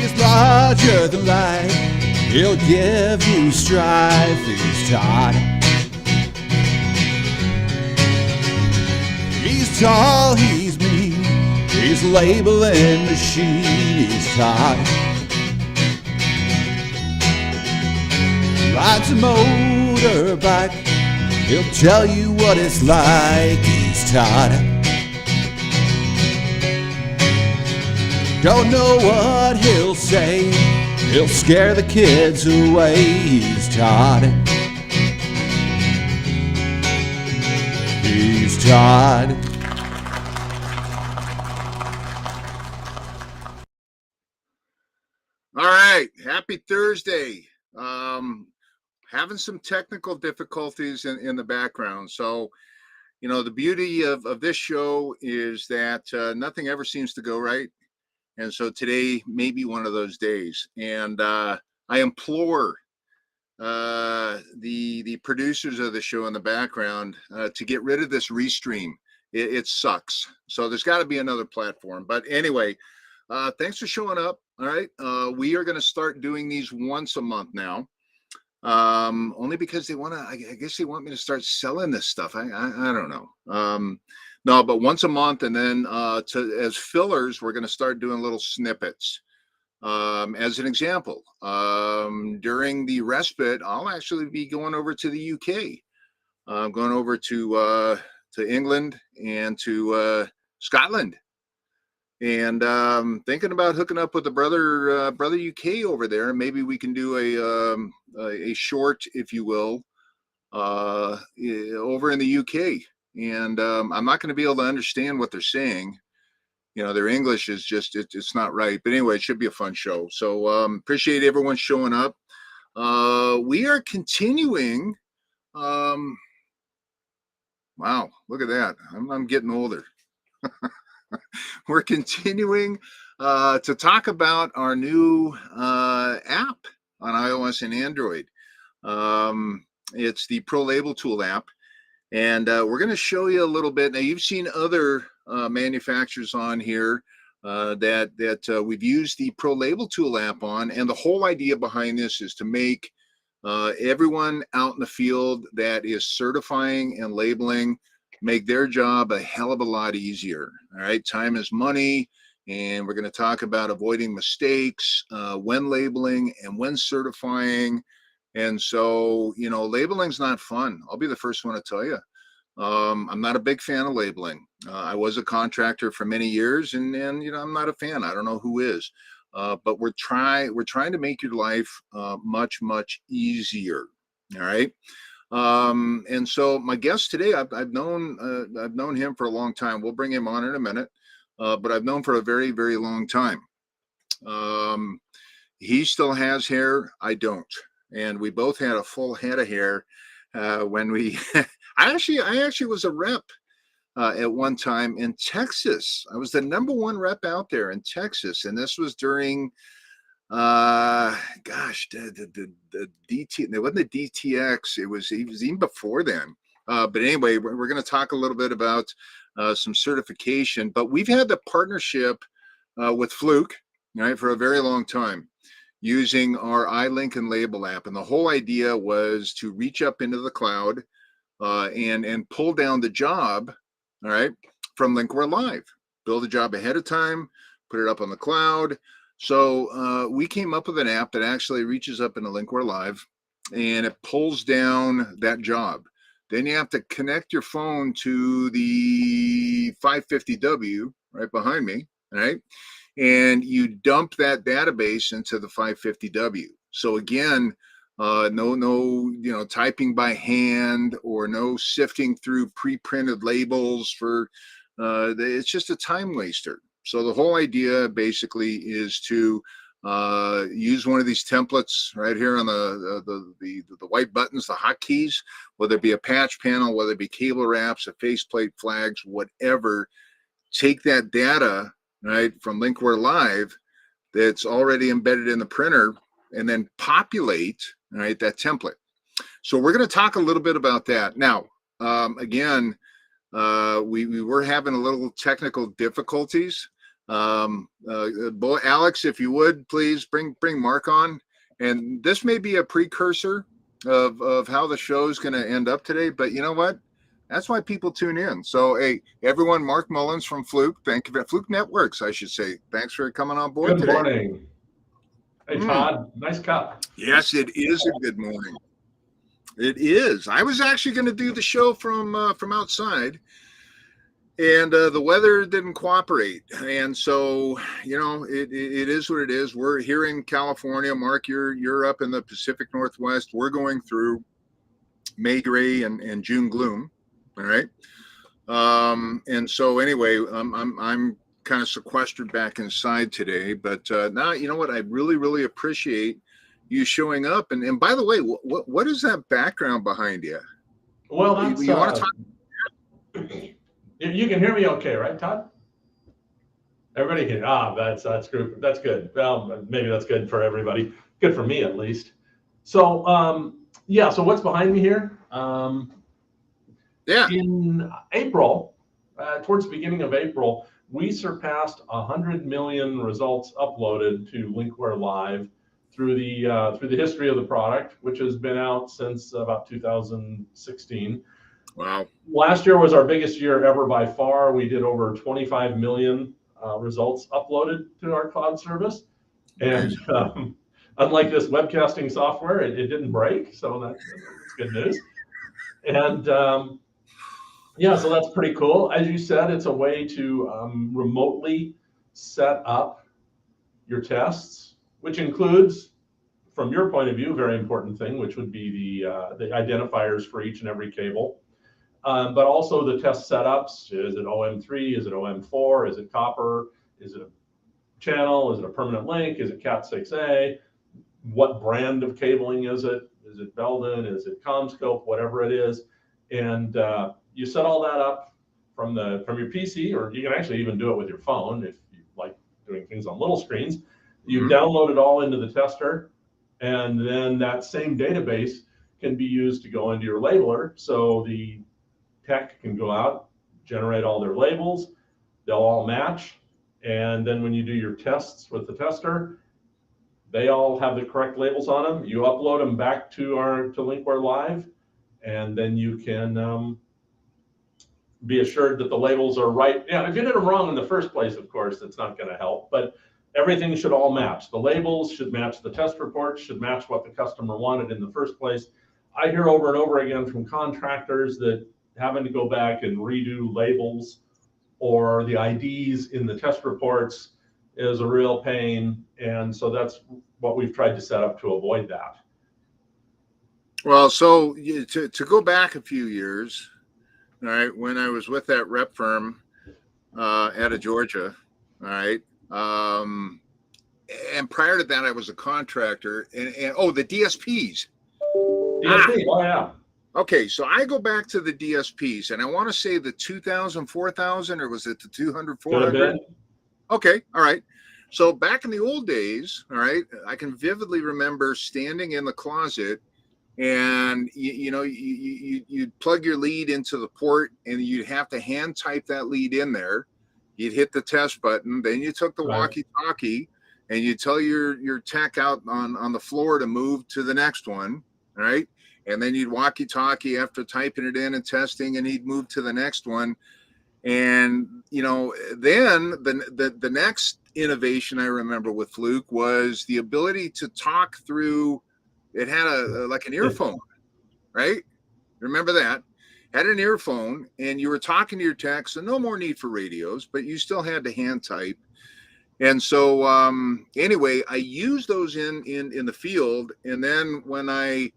He's larger than life. He'll give you strife. He's Todd. He's tall, he's mean. He's labeling machine. He's Todd. Rides a motorbike. He'll tell you what it's like. He's Todd. Don't know what he'll say. He'll scare the kids away. He's Todd. He's Todd. All right. Happy Thursday. Having some technical difficulties in the background. So, you know, the beauty of this show is that nothing ever seems to go right. And so today may be one of those days. And I implore the producers of the show in the background to get rid of this restream. It sucks. So there's got to be another platform. But anyway, thanks for showing up. All right. We are going to start doing these once a month now. Only because they want to, I guess they want me to start selling this stuff. I don't know. No, but once a month, and then as fillers, we're going to start doing little snippets. As an example, during the respite, I'll actually be going over to the UK. I'm going over to England and to Scotland, and thinking about hooking up with the brother UK over there. Maybe we can do a short, if you will, over in the UK. And I'm not going to be able to understand what they're saying. You know, their English is just, it's not right. But anyway, it should be a fun show. So appreciate everyone showing up. We are continuing. Wow, look at that. I'm getting older. We're continuing to talk about our new app on iOS and Android. It's the Pro Label Tool app. And we're going to show you a little bit. Now, you've seen other manufacturers on here that we've used the Pro Label Tool app on. And the whole idea behind this is to make everyone out in the field that is certifying and labeling, make their job a hell of a lot easier. All right. Time is money. And we're going to talk about avoiding mistakes when labeling and when certifying. And so, you know, labeling's not fun. I'll be the first one to tell you. I'm not a big fan of labeling. I was a contractor for many years, and you know, I'm not a fan. I don't know who is, but we're trying to make your life much easier. All right. And so my guest today, I've known him for a long time. We'll bring him on in a minute, but I've known for a very long time. He still has hair. I don't. And we both had a full head of hair when we. I actually was a rep at one time in Texas. I was the #1 rep out there in Texas, and this was during, the DT. It wasn't the DTX. It was even before then. But anyway, we're going to talk a little bit about some certification. But we've had the partnership with Fluke, right, for a very long time, using our iLink and Label app. And the whole idea was to reach up into the cloud and pull down the job, all right, from LinkwareLive. Build the job ahead of time, put it up on the cloud. So we came up with an app that actually reaches up into LinkwareLive and it pulls down that job. Then you have to connect your phone to the 550W right behind me, all right? And you dump that database into the 550W. So again, no, typing by hand or no sifting through pre-printed labels for, it's just a time waster. So the whole idea basically is to use one of these templates right here on the white buttons, the hotkeys, whether it be a patch panel, whether it be cable wraps, a faceplate, flags, whatever. Take that data, right, from LinkwareLive that's already embedded in the printer and then populate, right, that template. So we're going to talk a little bit about that. Now, again, we were having a little technical difficulties. Alex, if you would please bring Mark on, and this may be a precursor of how the show is going to end up today, but you know what? That's why people tune in. So, hey, everyone, Mark Mullins from Fluke. Thank you. Fluke Networks, I should say. Thanks for coming on board today. Good morning. Hey, Todd, nice cup. Yes, it is a good morning. It is. I was actually going to do the show from outside, and the weather didn't cooperate. And so, you know, it is what it is. We're here in California. Mark, you're up in the Pacific Northwest. We're going through May gray and June gloom. All right. And so anyway, I'm kind of sequestered back inside today, but now, you know what? I really appreciate you showing up. And by the way, what is that background behind you? Well, that's, you want to talk? You can hear me okay, right, Todd? Everybody can. That's good. That's good. Well, maybe that's good for everybody. Good for me, at least. So, yeah. So what's behind me here? In April, towards the beginning of April, we surpassed 100 million results uploaded to LinkwareLive through the history of the product, which has been out since about 2016. Wow. Last year was our biggest year ever by far. We did over 25 million results uploaded to our cloud service. And unlike this webcasting software, it didn't break. So that's good news. And yeah, so that's pretty cool. As you said, it's a way to remotely set up your tests, which includes, from your point of view, a very important thing, which would be the identifiers for each and every cable. But also the test setups. Is it OM3? Is it OM4? Is it copper? Is it a channel? Is it a permanent link? Is it Cat6A? What brand of cabling is it? Is it Belden? Is it CommScope? Whatever it is. And you set all that up from your PC, or you can actually even do it with your phone if you like doing things on little screens. You download it all into the tester, and then that same database can be used to go into your labeler. So the tech can go out, generate all their labels, they'll all match, and then when you do your tests with the tester, they all have the correct labels on them. You upload them back to LinkwareLive, and then you can be assured that the labels are right. Yeah, if you did them wrong in the first place, of course, that's not going to help, but everything should all match. The labels should match the test reports, should match what the customer wanted in the first place. I hear over and over again from contractors that having to go back and redo labels or the IDs in the test reports is a real pain. And so that's what we've tried to set up to avoid that. Well, so to go back a few years, all right, when I was with that rep firm out of Georgia, all right, and prior to that, I was a contractor, and the DSPs. DSP, oh yeah. Okay, so I go back to the DSPs, and I want to say the 2000, 4000, or was it the 200, 400? Okay, all right. So back in the old days, all right, I can vividly remember standing in the closet, and you'd plug your lead into the port, and you'd have to hand type that lead in there. You'd hit the test button, then you took the walkie-talkie, and you tell your tech out on the floor to move to the next one, all right? And then you'd walkie-talkie after typing it in and testing, and he'd move to the next one. And, then the next innovation I remember with Fluke was the ability to talk through. It had like an earphone, right? Remember that? Had an earphone, and you were talking to your tech, so no more need for radios, but you still had to hand type. And so anyway, I used those in the field. And then when I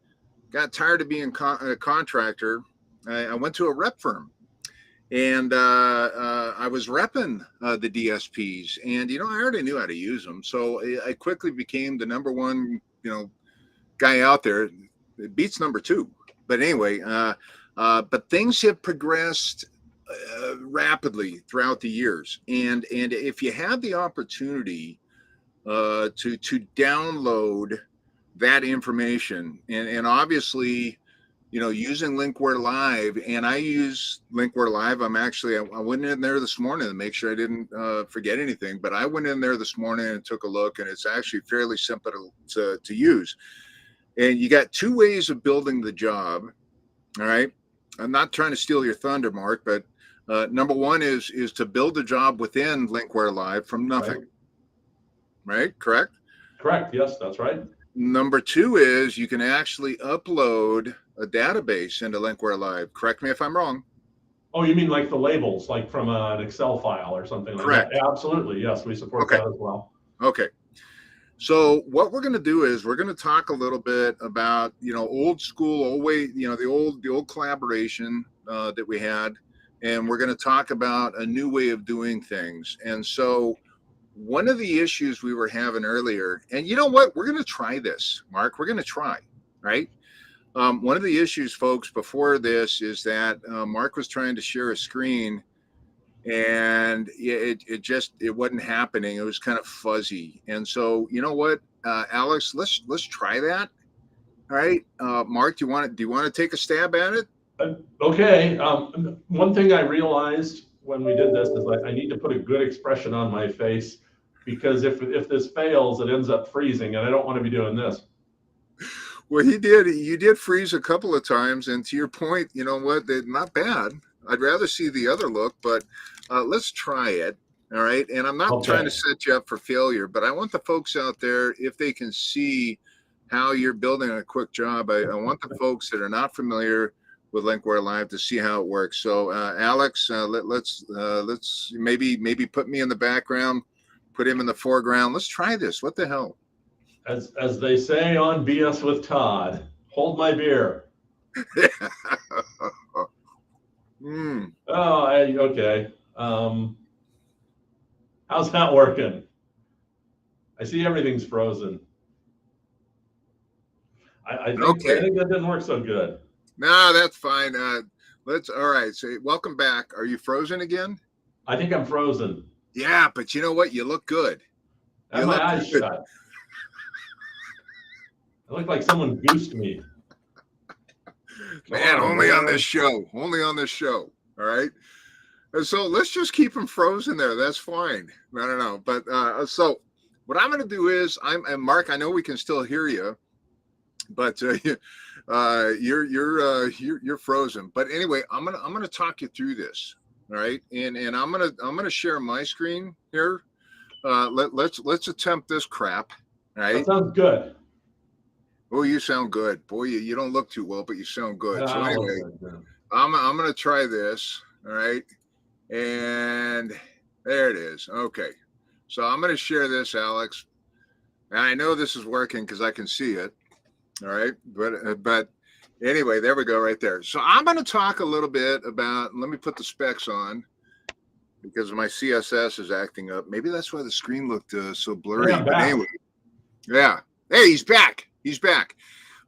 got tired of being a contractor, I went to a rep firm, and I was repping the DSPs, and I already knew how to use them, so I quickly became the number one guy out there. It beats number two, but anyway, but things have progressed rapidly throughout the years, and if you have the opportunity to download that information, and obviously using LinkwareLive, and I use LinkwareLive. I went in there this morning to make sure I didn't forget anything, but I went in there this morning and took a look, and it's actually fairly simple to use. And you got two ways of building the job. All right. I'm not trying to steal your thunder, Mark, but number one is to build a job within LinkwareLive from nothing. Right? Correct? Correct. Yes, that's right. Number two is you can actually upload a database into LinkwareLive. Correct me if I'm wrong. Oh, you mean like the labels, like from an Excel file or something like Correct. that? Absolutely. Yes, we support that as well. Okay. So what we're going to do is we're going to talk a little bit about, old school, old way, the old collaboration that we had, and we're going to talk about a new way of doing things. And so one of the issues we were having earlier, and you know what, we're going to try this, Mark, we're going to try, right? One of the issues, folks, before this is that Mark was trying to share a screen, and it wasn't happening. It was kind of fuzzy. And so, you know what, Alex, let's try that. All right. Mark, do you want to take a stab at it? Okay. One thing I realized when we did this is I need to put a good expression on my face, because if this fails, it ends up freezing, and I don't want to be doing this. Well, you did freeze a couple of times, and to your point, you know what, they're not bad. I'd rather see the other look, but let's try it. All right. And I'm not trying to set you up for failure, but I want the folks out there, if they can see how you're building a quick job, I want the folks that are not familiar with LinkwareLive to see how it works. So Alex, let's maybe put me in the background, put him in the foreground. Let's try this. What the hell? As they say on BS with Todd, hold my beer. Oh, okay. How's that working? I see everything's frozen. I think that didn't work so good. No, that's fine. All right. So welcome back. Are you frozen again? I think I'm frozen. Yeah, but you know what? You look good. I have my eyes shut. I look like someone goosed me. Man, only on this show. Only on this show. All right. And so let's just keep them frozen there. That's fine. I don't know. But so what I'm going to do is and Mark, I know we can still hear you, but you're frozen. But anyway, I'm gonna talk you through this. All right. And I'm gonna share my screen here. Let's attempt this crap. All right. That sounds good. Oh, you sound good. Boy, you don't look too well, but you sound good. So anyway, I'm going to try this. All right. And there it is. Okay. So I'm going to share this, Alex. And I know this is working because I can see it. All right. But anyway, there we go right there. So I'm going to talk a little bit about, let me put the specs on because my CSS is acting up. Maybe that's why the screen looked so blurry. But anyway, yeah. Hey, he's back. He's back.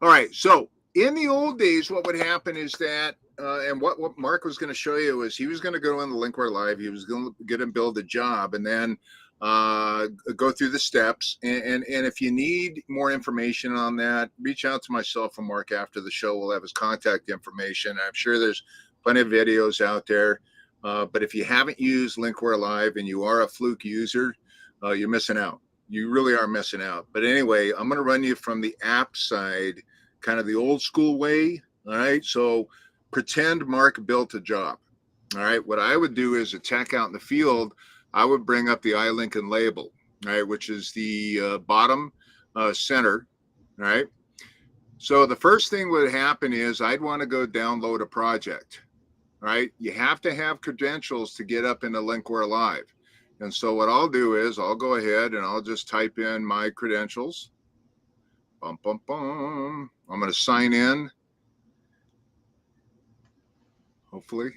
All right. So in the old days, what would happen is that, and what Mark was going to show you is he was going to go in the LinkwareLive. He was going to build a job and then go through the steps. And if you need more information on that, reach out to myself and Mark after the show. We'll have his contact information. I'm sure there's plenty of videos out there. But if you haven't used LinkwareLive and you are a Fluke user, you're missing out. You really are missing out. But anyway, I'm going to run you from the app side, kind of the old school way. All right. So pretend Mark built a job. All right. What I would do is attack out in the field. I would bring up the iLink label, all right, which is the bottom center. All right. So the first thing would happen is I'd want to go download a project. All right. You have to have credentials to get up into LinkwareLive. And so what I'll do is I'll go ahead and I'll just type in my credentials. I'm going to sign in. Hopefully.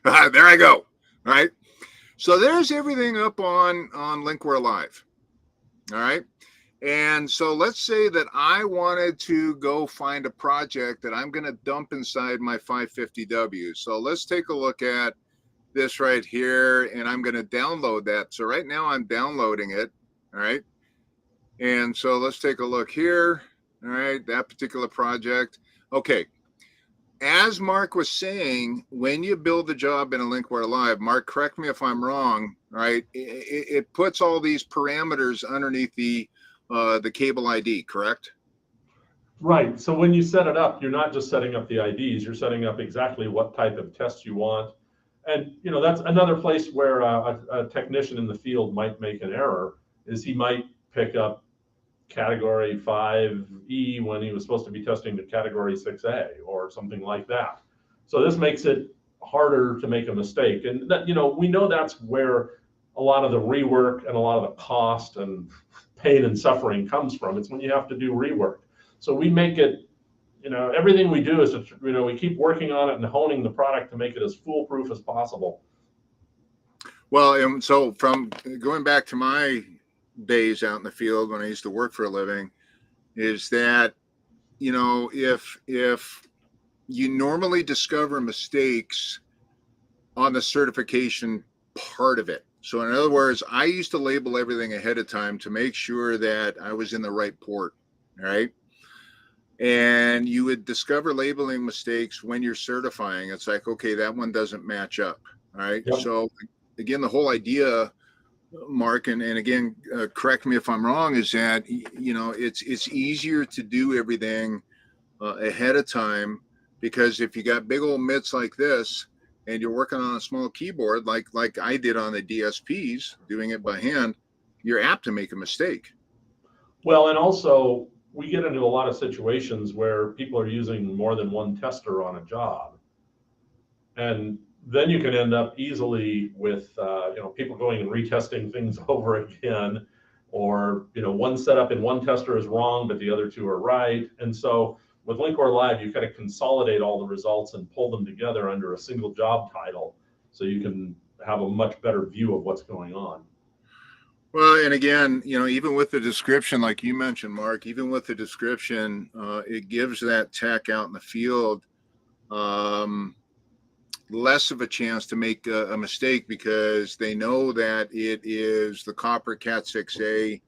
There I go. All right. So there's everything up on LinkwareLive. All right. And so let's say that I wanted to go find a project that I'm going to dump inside my 550W. So let's take a look at this right here, and I'm going to download that. So right now I'm downloading it. All right. And so let's take a look here. All right. That particular project. Okay. As Mark was saying, when you build the job in a LinkwareLive, Mark, correct me if I'm wrong, right? It puts all these parameters underneath the cable ID, correct? Right. So when you set it up, you're not just setting up the IDs, you're setting up exactly what type of test you want. And that's another place where a technician in the field might make an error, is he might pick up category 5E when he was supposed to be testing the category 6A or something like that. So this makes it harder to make a mistake. And that, we know that's where a lot of the rework and a lot of the cost and pain and suffering comes from. It's when you have to do rework. So we make it, everything we do is, we keep working on it and honing the product to make it as foolproof as possible. Well, and so from going back to my days out in the field when I used to work for a living, is that, if you normally discover mistakes on the certification part of it. So in other words, I used to label everything ahead of time to make sure that I was in the right port, right? And you would discover labeling mistakes when you're certifying. It's like, okay, that one doesn't match up, right? Yep. So again, the whole idea, Mark, and again, correct me if I'm wrong, is that, it's easier to do everything ahead of time, because if you got big old mitts like this and you're working on a small keyboard, like I did on the DSPs, doing it by hand, you're apt to make a mistake. Well, and also we get into a lot of situations where people are using more than one tester on a job. And then you can end up easily with people going and retesting things over again, or one setup in one tester is wrong, but the other two are right. And so with LinkwareLive, you kind of consolidate all the results and pull them together under a single job title, so you can have a much better view of what's going on. Well, and again, even with the description, like you mentioned, Mark, even with the description, it gives that tech out in the field less of a chance to make a mistake, because they know that it is the copper Cat 6A.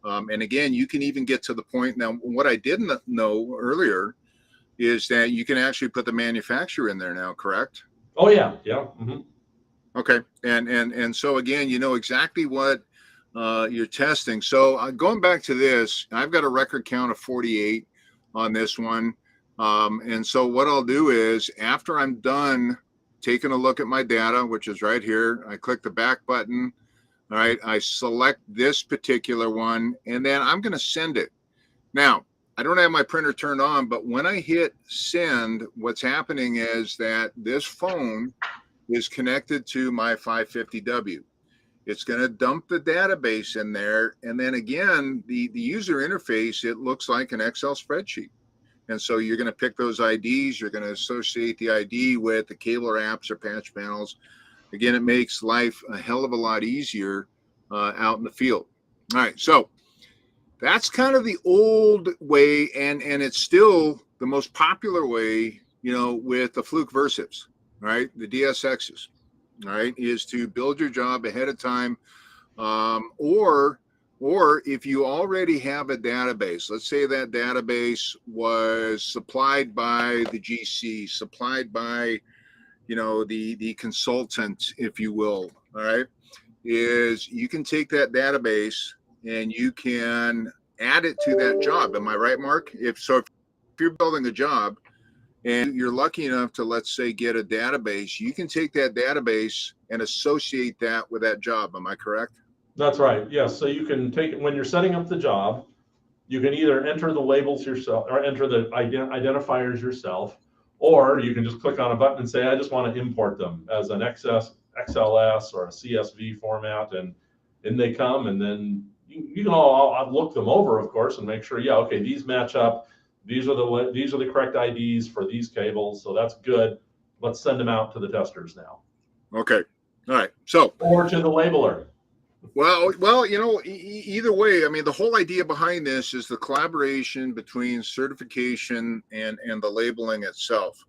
And again, you can even get to the point now. What I didn't know earlier is that you can actually put the manufacturer in there now, correct? Oh yeah, yeah. Mm-hmm. Okay, and so again, you know exactly what you're testing. So going back to this, I've got a record count of 48 on this one. And so what I'll do is, after I'm done taking a look at my data, which is right here, I click the back button. All right, I select this particular one, and then I'm going to send it. Now, I don't have my printer turned on, but when I hit send, what's happening is that this phone is connected to my 550W. It's going to dump the database in there. And then again, the user interface, it looks like an Excel spreadsheet. And so you're going to pick those IDs. You're going to associate the ID with the cable or apps or patch panels. Again, it makes life a hell of a lot easier out in the field. All right, so that's kind of the old way, and it's still the most popular way, with the Fluke Versives, right? The DSXs, all right, is to build your job ahead of time, or if you already have a database, let's say that database was supplied by the GC, supplied by, the consultant, if you will, all right, is you can take that database and you can add it to that job. Am I right, Mark? If you're building a job and you're lucky enough to, let's say, get a database, you can take that database and associate that with that job. Am I correct? That's right. Yes. So you can take it when you're setting up the job. You can either enter the labels yourself or enter the identifiers yourself, or you can just click on a button and say, I just want to import them as an XLS or a CSV format, and in they come. And then you can all look them over, of course, and make sure, yeah, okay, these match up. These are the correct IDs for these cables, so that's good. Let's send them out to the testers now. Okay. All right. So, or to the labeler. Well, either way, I mean, the whole idea behind this is the collaboration between certification and the labeling itself.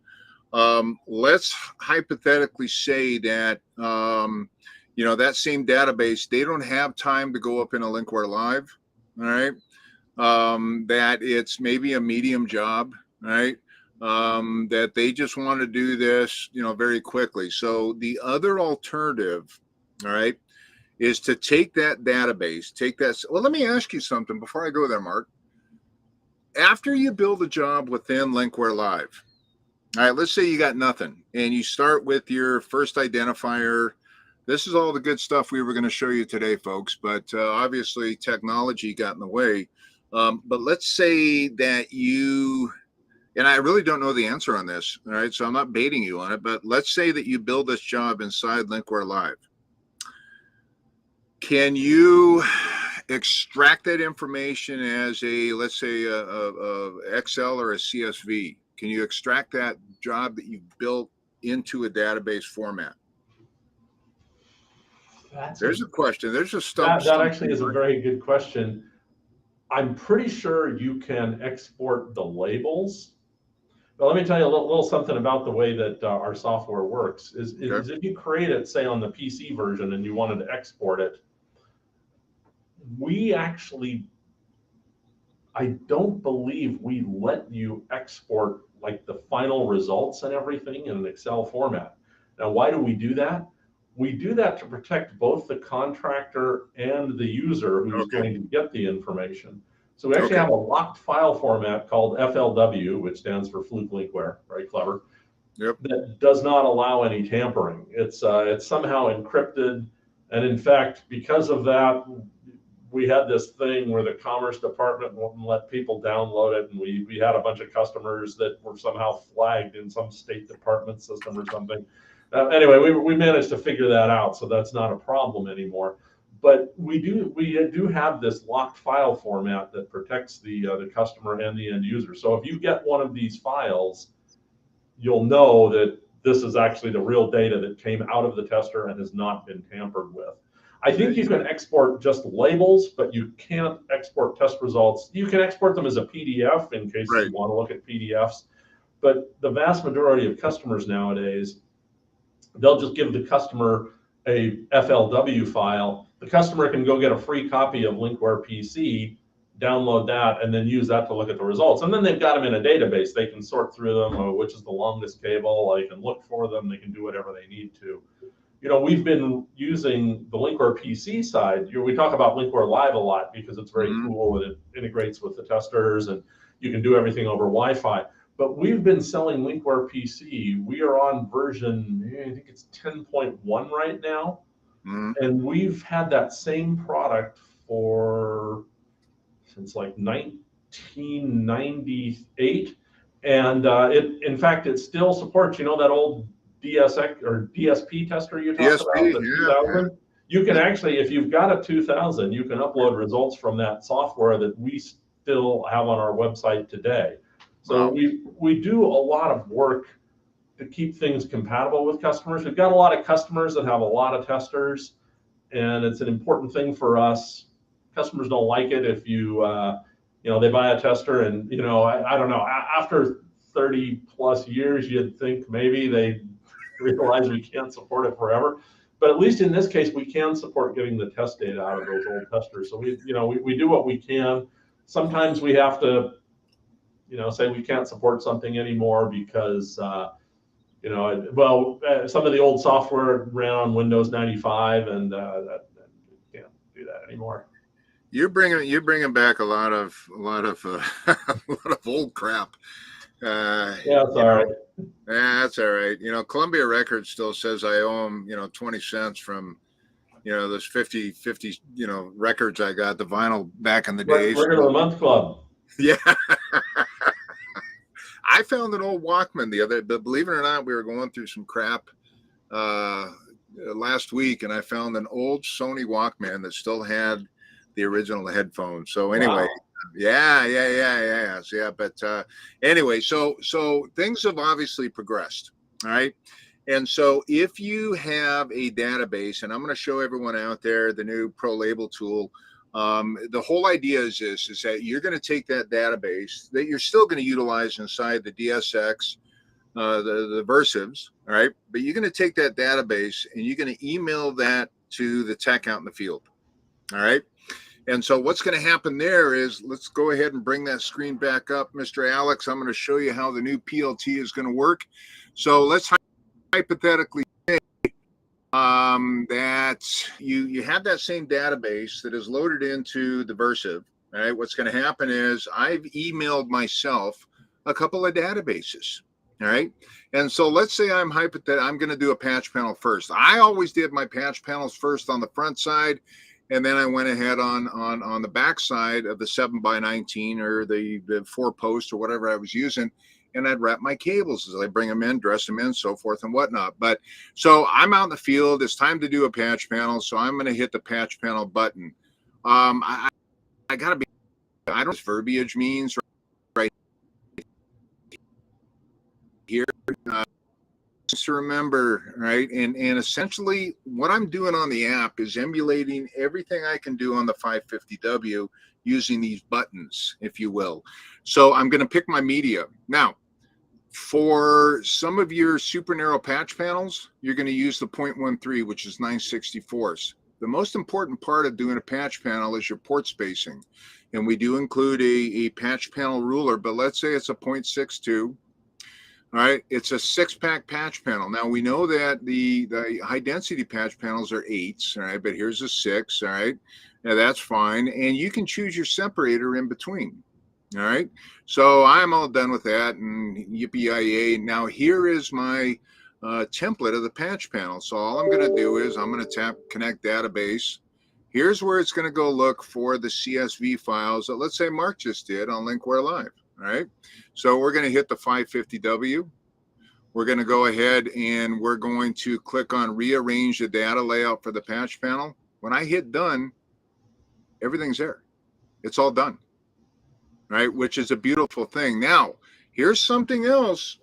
Let's hypothetically say that, that same database, they don't have time to go up in a LinkwareLive, all right? That it's maybe a medium job, right? that they just want to do this, very quickly. So the other alternative, all right, is to take that database, well, let me ask you something before I go there, Mark. After you build a job within LinkwareLive, all right, let's say you got nothing and you start with your first identifier. This is all the good stuff we were going to show you today, folks, but obviously technology got in the way. But let's say that and I really don't know the answer on this, all right, so I'm not baiting you on it, but let's say that you build this job inside LinkwareLive. Can you extract that information as let's say a Excel or a CSV? Can you extract that job that you've built into a database format? There's a question. There's a stump. That actually is a very good question. I'm pretty sure you can export the labels. But let me tell you a little something about the way that our software works. Is if you create it, say on the PC version, and you wanted to export it, I don't believe we let you export like the final results and everything in an Excel format. Now, why do we do that? We do that to protect both the contractor and the user who's going to get the information. So we actually have a locked file format called FLW, which stands for Fluke Linkware, very clever, that does not allow any tampering. It's somehow encrypted. And in fact, because of that, we had this thing where the Commerce Department wouldn't let people download it, and we had a bunch of customers that were somehow flagged in some State Department system or something. Anyway, we managed to figure that out, so that's not a problem anymore. But we do have this locked file format that protects the customer and the end user. So if you get one of these files, you'll know that this is actually the real data that came out of the tester and has not been tampered with. I think you can export just labels, but you can't export test results. You can export them as a PDF in case you want to look at PDFs. But the vast majority of customers nowadays, they'll just give the customer a FLW file. The customer can go get a free copy of Linkware PC, download that, and then use that to look at the results. And then they've got them in a database. They can sort through them, which is the longest cable. They can look for them. They can do whatever they need to. We've been using the Linkware PC side. We talk about LinkwareLive a lot because it's very cool and it integrates with the testers and you can do everything over Wi-Fi. But we've been selling Linkware PC. We are on version, I think it's 10.1 right now. And we've had that same product since like 1998. And in fact, it still supports, that old DSX or DSP tester you talked about, the 2000. You can actually, if you've got a 2000, you can upload results from that software that we still have on our website today. So we do a lot of work to keep things compatible with customers. We've got a lot of customers that have a lot of testers, and it's an important thing for us. Customers don't like it if they buy a tester and, I don't know, after 30 plus years, you'd think maybe they realize we can't support it forever. But at least in this case, we can support getting the test data out of those old testers. So we do what we can. Sometimes we have to, say we can't support something anymore because, some of the old software ran on Windows 95, and that can't do that anymore. You're bringing back a lot of a lot of old crap. That's all right. Yeah, that's all right. Columbia Records still says I owe them, 20 cents from, those 50, records I got, the vinyl back in the days. Record of the Month Club. Yeah. I found an old Walkman but believe it or not, we were going through some crap last week, and I found an old Sony Walkman that still had the original headphones. So anyway, yeah. But anyway, so things have obviously progressed. All right. And so if you have a database, and I'm going to show everyone out there the new Pro Label tool, the whole idea is that you're going to take that database that you're still going to utilize inside the DSX, the Versives, all right? But you're going to take that database and you're going to email that to the tech out in the field, all right? And so what's going to happen there is, let's go ahead and bring that screen back up, Mr. Alex. I'm going to show you how the new PLT is going to work. So let's hypothetically say that you have that same database that is loaded into the Versiv. All right, what's going to happen is I've emailed myself a couple of databases. All right, and so let's say I'm going to do a patch panel first. I always did my patch panels first on the front side, and then I went ahead on the back side of the 7x19 or the 4-post or whatever I was using, and I'd wrap my cables as I bring them in, dress them in, so forth and whatnot. But so I'm out in the field. It's time to do a patch panel, so I'm going to hit the patch panel button. I got to be, I don't know what verbiage means right here. To remember, right? And essentially what I'm doing on the app is emulating everything I can do on the 550W using these buttons, if you will. So I'm going to pick my media. Now, for some of your super narrow patch panels, you're going to use the 0.13, which is 9/64. The most important part of doing a patch panel is your port spacing. And we do include a patch panel ruler, but let's say it's a 0.62. All right, it's a 6-pack patch panel. Now we know that the high density patch panels are 8s, all right, but here's a 6, all right. Now that's fine, and you can choose your separator in between. All right, so I'm all done with that, and yippee-yi-yay. Now here is my template of the patch panel. So all I'm going to do is I'm going to tap Connect Database. Here's where it's going to go look for the CSV files that, let's say, Mark just did on LinkwareLive. All right, so we're going to hit the 550W. We're going to go ahead and we're going to click on rearrange the data layout for the patch panel. When I hit done, everything's there. It's all done, right? Which is a beautiful thing. Now, here's something else,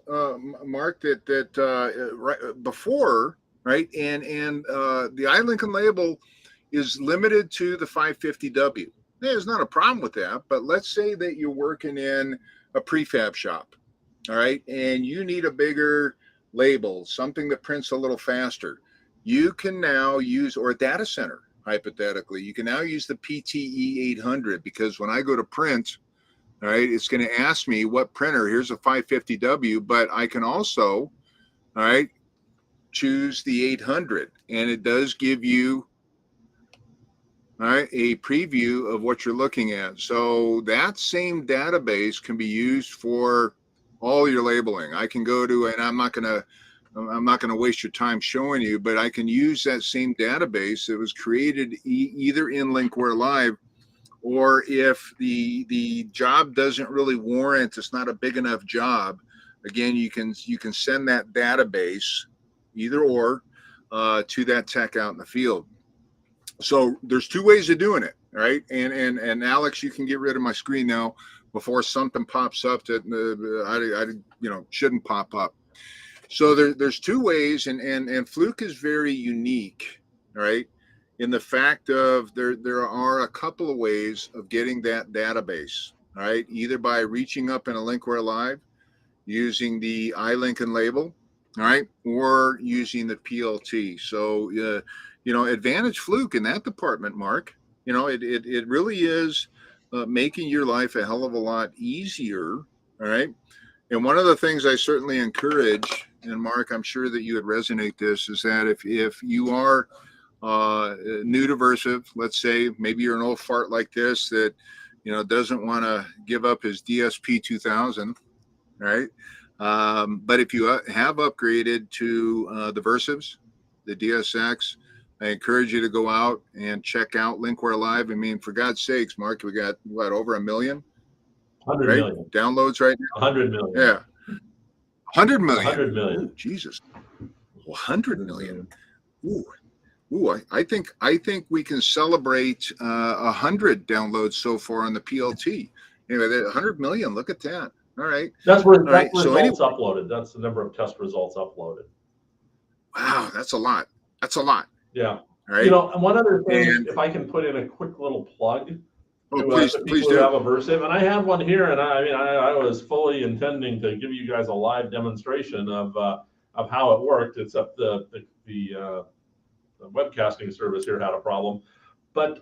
Mark, right before, right? And the iLink and label is limited to the 550W. There's not a problem with that, but let's say that you're working in a prefab shop, all right, and you need a bigger label, something that prints a little faster. You can now use, or a data center, hypothetically, you can now use the PTE 800, because when I go to print, all right, it's going to ask me what printer. Here's a 550W, but I can also, all right, choose the 800, and it does give you, all right, a preview of what you're looking at. So that same database can be used for all your labeling. I can go to, and I'm not going to waste your time showing you, but I can use that same database that was created either in LinkwareLive, or if the job doesn't really warrant, it's not a big enough job, again, you can send that database either or to that tech out in the field. So there's 2 ways of doing it, right? And Alex, you can get rid of my screen now before something pops up that I shouldn't pop up. So there's 2 ways, and Fluke is very unique, right? In the fact of there are a couple of ways of getting that database, right? Either by reaching up in a LinkwareLive, using the iLink and label, all right, or using the PLT. So advantage Fluke in that department, Mark. It really is making your life a hell of a lot easier, all right? And one of the things I certainly encourage, and Mark, I'm sure that you would resonate this, is that if you are new to Versiv, let's say maybe you're an old fart like this that doesn't want to give up his DSP 2000, right? But if you have upgraded to the Versivs, the DSX, I encourage you to go out and check out LinkwareLive. I mean, for God's sakes, Mark, we got what, over 1 million? 100 right? million. Downloads right now? 100 million. Yeah. 100 million. 100 million. Ooh, Jesus. 100 million. Ooh, I think we can celebrate 100 downloads so far on the PLT. Anyway, 100 million. Look at that. All right. That's where right. results uploaded. That's the number of test results uploaded. Wow, that's a lot. That's a lot. Yeah. Right. And one other thing, if I can put in a quick little plug to please people do. who have a Versiv, and I have one here, and I was fully intending to give you guys a live demonstration of how it worked, except the webcasting service here had a problem. But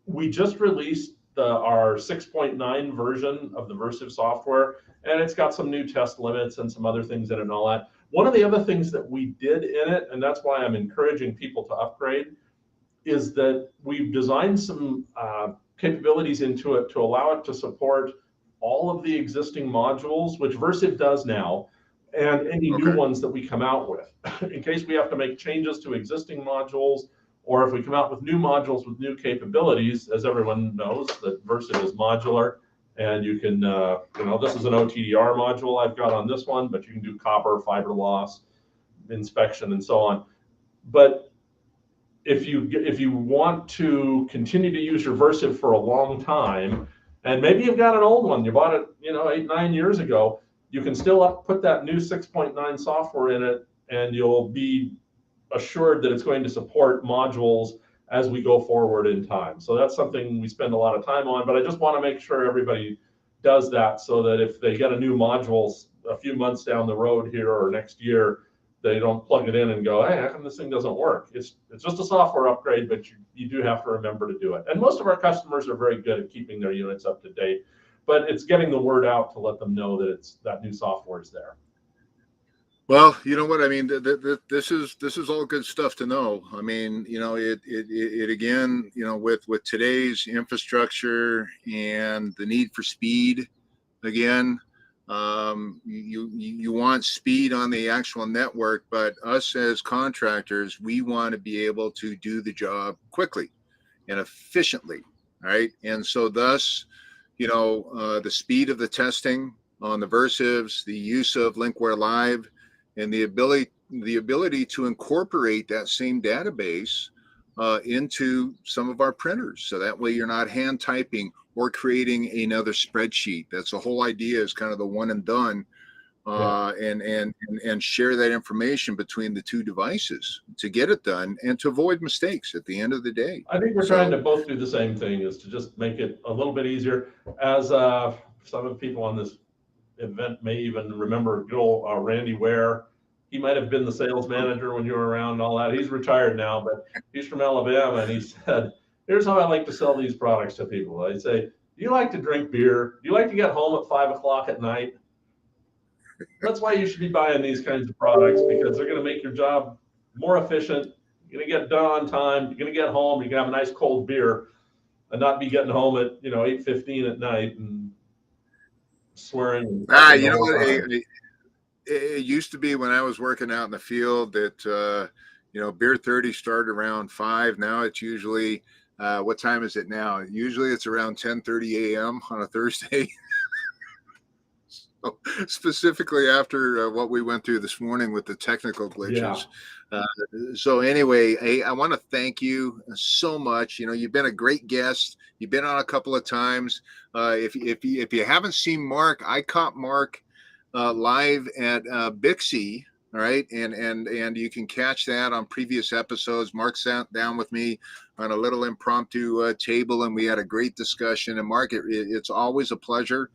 we just released our 6.9 version of the Versive software, and it's got some new test limits and some other things in it and all that. One of the other things that we did in it, and that's why I'm encouraging people to upgrade, is that we've designed some capabilities into it to allow it to support all of the existing modules, which Versive does now, and any new ones that we come out with. In case we have to make changes to existing modules, or if we come out with new modules with new capabilities, as everyone knows, that Versive is modular, and you can, this is an OTDR module I've got on this one, but you can do copper, fiber loss, inspection, and so on. But if you want to continue to use your Versive for a long time, and maybe you've got an old one, you bought it, 8-9 years ago, you can still put that new 6.9 software in it, and you'll be assured that it's going to support modules as we go forward in time. So that's something we spend a lot of time on, but I just want to make sure everybody does that so that if they get a new module a few months down the road here or next year, they don't plug it in and go, hey, how come this thing doesn't work? It's just a software upgrade, but you do have to remember to do it. And most of our customers are very good at keeping their units up to date, but it's getting the word out to let them know that that new software is there. Well, you know what I mean. This is all good stuff to know. I mean, it again, with today's infrastructure and the need for speed, again, you want speed on the actual network, but us as contractors, we want to be able to do the job quickly and efficiently, right? And so thus, the speed of the testing on the Versives, the use of LinkwareLive, and the ability to incorporate that same database into some of our printers. So that way you're not hand typing or creating another spreadsheet. That's the whole idea, is kind of the one and done, and share that information between the two devices to get it done and to avoid mistakes at the end of the day. I think we're trying to both do the same thing, is to just make it a little bit easier. As some of the people on this event may even remember good old Randy Ware. He might have been the sales manager when you were around and all that. He's retired now, but he's from Alabama, and he said, here's how I like to sell these products to people. I say, do you like to drink beer? Do you like to get home at 5 o'clock at night? That's why you should be buying these kinds of products, because they're going to make your job more efficient. You're going to get done on time. You're going to get home. You can have a nice cold beer and not be getting home at 8:15 at night and swearing. It used to be when I was working out in the field that beer 30 started around 5. Now it's usually what time is it now? Usually it's around 10:30 a.m. on a Thursday. So specifically after what we went through this morning with the technical glitches. Yeah. So anyway, I want to thank you so much. You've been a great guest. You've been on a couple of times. If you haven't seen Mark, I caught Mark live at Bixie. All right, and you can catch that on previous episodes. Mark sat down with me on a little impromptu table, and we had a great discussion. And Mark, it's always a pleasure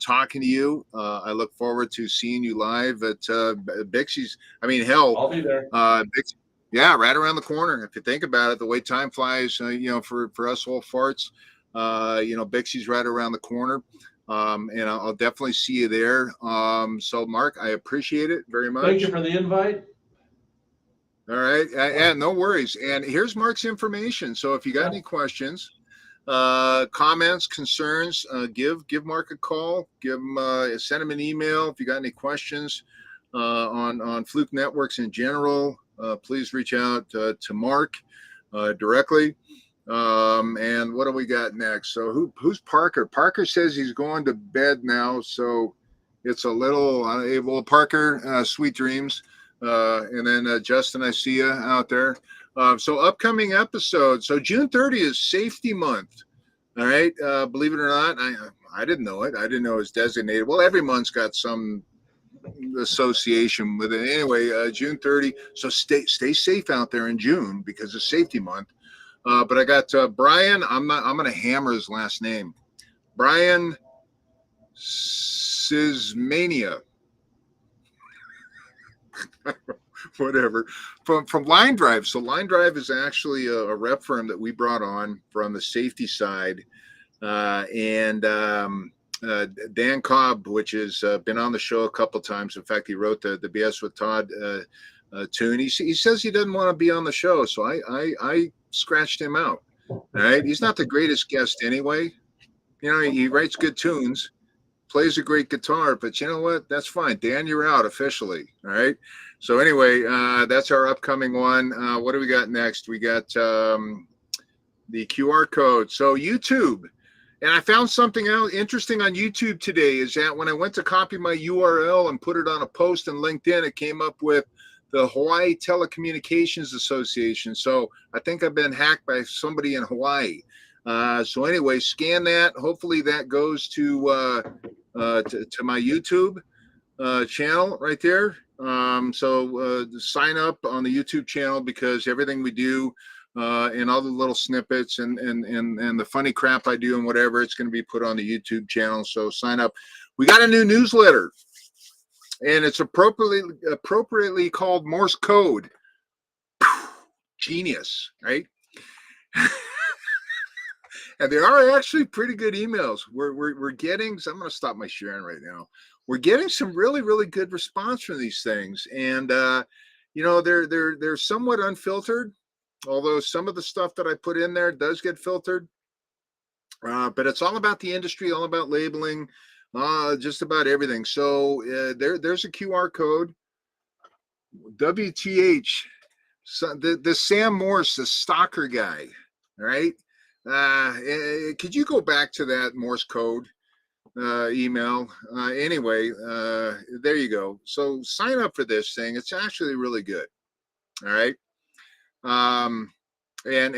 talking to you. I look forward to seeing you live at Bixie's. I mean, hell, I'll be there. Bixie, yeah, right around the corner. If you think about it, the way time flies, for us old farts, Bixie's right around the corner. And I'll definitely see you there. So Mark, I appreciate it very much. Thank you for the invite. All right. And no worries. And here's Mark's information. So if you got any questions, comments, concerns, give Mark a call, send him an email. If you got any questions, on Fluke Networks in general, please reach out to Mark, directly. And what do we got next? So who's Parker? Parker says he's going to bed now, so it's a little well, Parker, sweet dreams. And then Justin, I see you out there. So upcoming episodes. So June 30th is Safety Month. All right. Believe it or not, I didn't know it. I didn't know it was designated. Well, every month's got some association with it. Anyway, June 30. So stay safe out there in June because it's Safety Month. But I got Brian. I'm going to hammer his last name. Brian Sismania. whatever, from Line Drive. So Line Drive is actually a rep firm that we brought on from the safety side, and Dan Cobb, which has been on the show a couple times. In fact, he wrote the BS with Todd tune. He says he doesn't want to be on the show, so I scratched him out. All right, he's not the greatest guest anyway. You know, he writes good tunes, plays a great guitar, but you know what? That's fine. Dan, you're out officially. All right. So anyway, that's our upcoming one. What do we got next? We got the QR code. So YouTube. And I found something else interesting on YouTube today is that when I went to copy my URL and put it on a post on LinkedIn, it came up with the Hawaii Telecommunications Association. So I think I've been hacked by somebody in Hawaii. So anyway, scan that. Hopefully that goes to my YouTube channel right there. So sign up on the YouTube channel, because everything we do and all the little snippets and the funny crap I do and whatever, it's going to be put on the YouTube channel. So sign up. We got a new newsletter, and it's appropriately called Morse Code. Genius, right? And there are actually pretty good emails. We're getting. So I'm going to stop my sharing right now. We're getting some really, really good response from these things, and you know, they're somewhat unfiltered. Although some of the stuff that I put in there does get filtered, but it's all about the industry, all about labeling, just about everything. So there's a QR code. WTH, so the Sam Morse, the stalker guy. All right. Could you go back to that Morse code email? Anyway, there you go. So sign up for this thing. It's actually really good. All right. Anyway,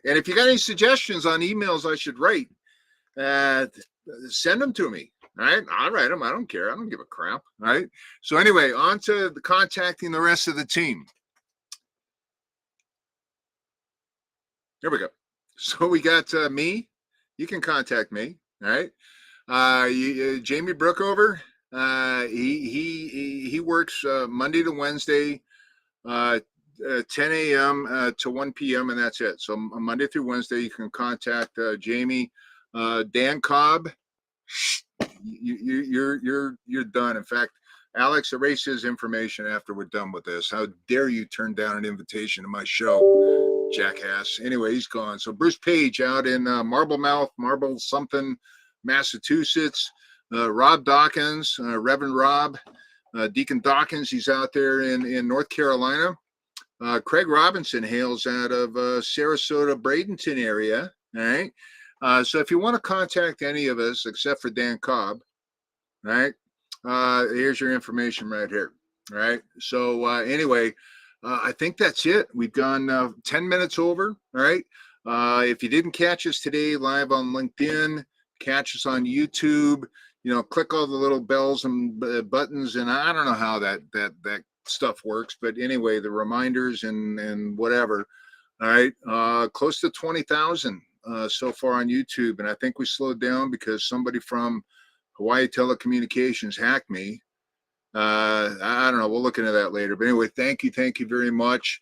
and if you got any suggestions on emails I should write, send them to me. All right, I'll write them. I don't care. I don't give a crap. All right. So anyway, on to contacting the rest of the team. Here we go. So we got me. You can contact me. All right. Jamie Brookover. He works Monday to Wednesday. 10 a.m. To 1 p.m. and that's it. So Monday through Wednesday, you can contact Jamie. Dan Cobb, you're done. In fact, Alex, erase his information after we're done with this. How dare you turn down an invitation to my show, jackass? Anyway, he's gone. So Bruce Page out in Marble something, Massachusetts. Rob Dawkins, Reverend Rob. Deacon Dawkins, he's out there in North Carolina. Craig Robinson hails out of Sarasota, Bradenton area. All right. So if you want to contact any of us, except for Dan Cobb, all right, here's your information right here. All right. So anyway, I think that's it. We've gone 10 minutes over. All right. If you didn't catch us today live on LinkedIn, catch us on YouTube. You know, click all the little bells and buttons, and I don't know how that stuff works, but anyway, the reminders and whatever. All right, close to 20,000 so far on YouTube, and I think we slowed down because somebody from Hawaii Telecommunications hacked me. I don't know. We'll look into that later. But anyway, thank you very much.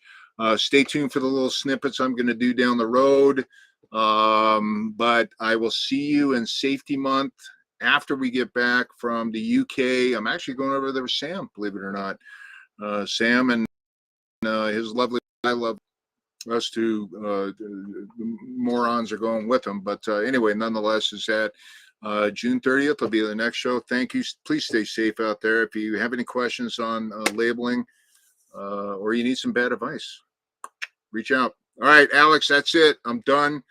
Stay tuned for the little snippets I'm going to do down the road. But I will see you in Safety Month. After we get back from the UK. I'm actually going over there with Sam, believe it or not. Sam and his lovely, I love us two morons are going with him. But anyway, nonetheless, is that June 30th will be the next show. Thank you. Please stay safe out there. If you have any questions on labeling or you need some bad advice, reach out. All right, Alex, that's it. I'm done.